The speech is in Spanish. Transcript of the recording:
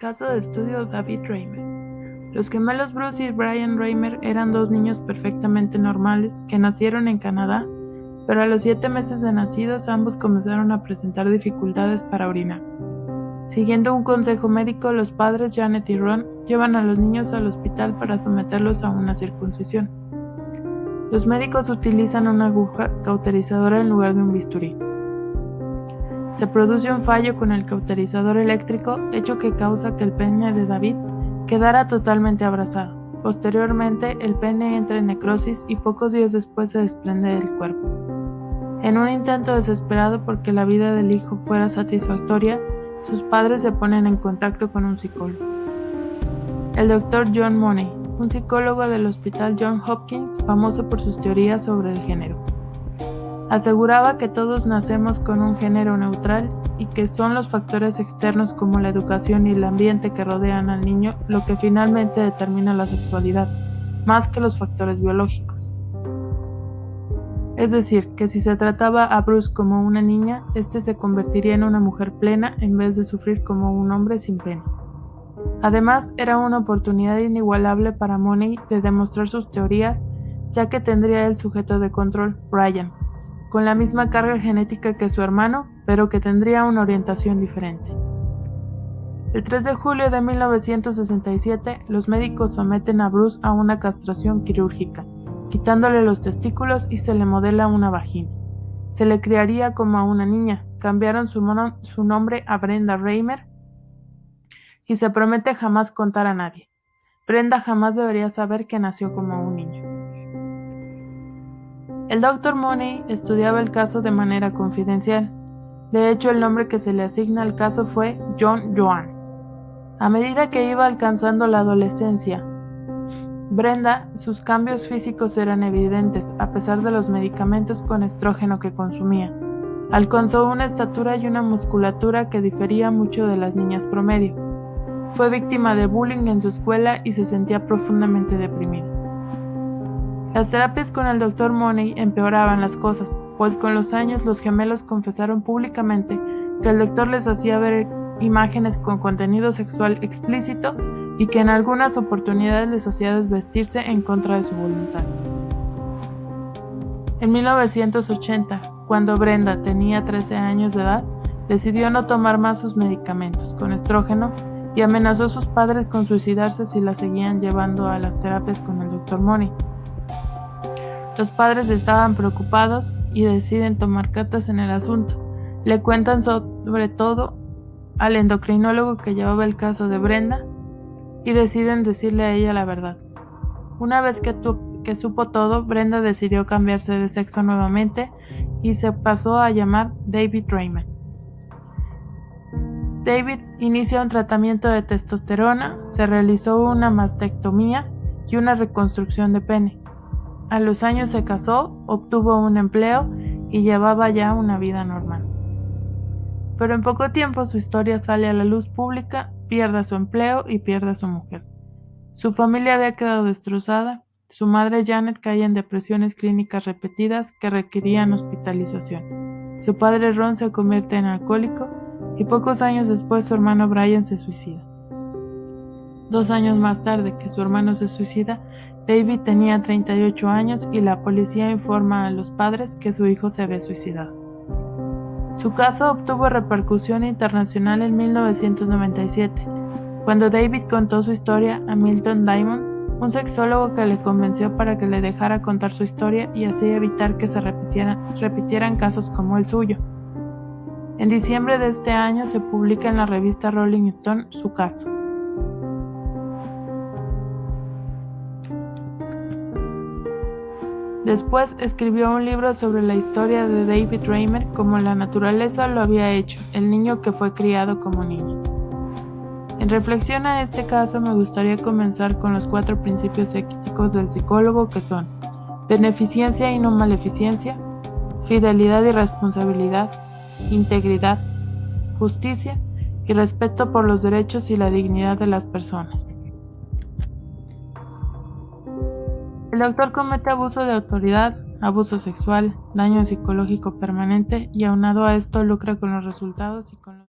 Caso de estudio David Reimer. Los gemelos Bruce y Brian Reimer eran dos niños perfectamente normales que nacieron en Canadá, pero a los 7 meses de nacidos ambos comenzaron a presentar dificultades para orinar. Siguiendo un consejo médico, los padres Janet y Ron llevan a los niños al hospital para someterlos a una circuncisión. Los médicos utilizan una aguja cauterizadora en lugar de un bisturí. Se produce un fallo con el cauterizador eléctrico, hecho que causa que el pene de David quedara totalmente abrasado. Posteriormente, el pene entra en necrosis y pocos días después se desprende del cuerpo. En un intento desesperado porque la vida del hijo fuera satisfactoria, sus padres se ponen en contacto con un psicólogo. El Dr. John Money, un psicólogo del Hospital Johns Hopkins, famoso por sus teorías sobre el género. Aseguraba que todos nacemos con un género neutral y que son los factores externos como la educación y el ambiente que rodean al niño lo que finalmente determina la sexualidad, más que los factores biológicos. Es decir, que si se trataba a Bruce como una niña, este se convertiría en una mujer plena en vez de sufrir como un hombre sin pene. Además, era una oportunidad inigualable para Money de demostrar sus teorías, ya que tendría el sujeto de control, Brian, con la misma carga genética que su hermano, pero que tendría una orientación diferente. El 3 de julio de 1967, los médicos someten a Bruce a una castración quirúrgica, quitándole los testículos y se le modela una vagina. Se le criaría como a una niña, cambiaron su nombre a Brenda Reimer y se promete jamás contar a nadie. Brenda jamás debería saber que nació como un niño. El Dr. Money estudiaba el caso de manera confidencial. De hecho, el nombre que se le asigna al caso fue John Joan. A medida que iba alcanzando la adolescencia, Brenda, sus cambios físicos eran evidentes a pesar de los medicamentos con estrógeno que consumía. Alcanzó una estatura y una musculatura que difería mucho de las niñas promedio. Fue víctima de bullying en su escuela y se sentía profundamente deprimida. Las terapias con el Dr. Money empeoraban las cosas, pues con los años los gemelos confesaron públicamente que el doctor les hacía ver imágenes con contenido sexual explícito y que en algunas oportunidades les hacía desvestirse en contra de su voluntad. En 1980, cuando Brenda tenía 13 años de edad, decidió no tomar más sus medicamentos con estrógeno y amenazó a sus padres con suicidarse si la seguían llevando a las terapias con el Dr. Money. Los padres estaban preocupados y deciden tomar cartas en el asunto. Le cuentan sobre todo al endocrinólogo que llevaba el caso de Brenda y deciden decirle a ella la verdad. Una vez que supo todo, Brenda decidió cambiarse de sexo nuevamente y se pasó a llamar David Reimer. David inicia un tratamiento de testosterona, se realizó una mastectomía y una reconstrucción de pene. A los años se casó, obtuvo un empleo y llevaba ya una vida normal. Pero en poco tiempo su historia sale a la luz pública, pierde su empleo y pierde a su mujer. Su familia había quedado destrozada, su madre Janet cae en depresiones clínicas repetidas que requerían hospitalización. Su padre Ron se convierte en alcohólico y pocos años después su hermano Brian se suicida. 2 años más tarde que su hermano se suicida, David tenía 38 años y la policía informa a los padres que su hijo se había suicidado. Su caso obtuvo repercusión internacional en 1997, cuando David contó su historia a Milton Diamond, un sexólogo que le convenció para que le dejara contar su historia y así evitar que se repitieran casos como el suyo. En diciembre de este año se publica en la revista Rolling Stone su caso. Después escribió un libro sobre la historia de David Reimer como la naturaleza lo había hecho, el niño que fue criado como niño. En reflexión a este caso me gustaría comenzar con los 4 principios éticos del psicólogo que son beneficencia y no maleficencia, fidelidad y responsabilidad, integridad, justicia y respeto por los derechos y la dignidad de las personas. El doctor comete abuso de autoridad, abuso sexual, daño psicológico permanente y aunado a esto lucra con los resultados y con los...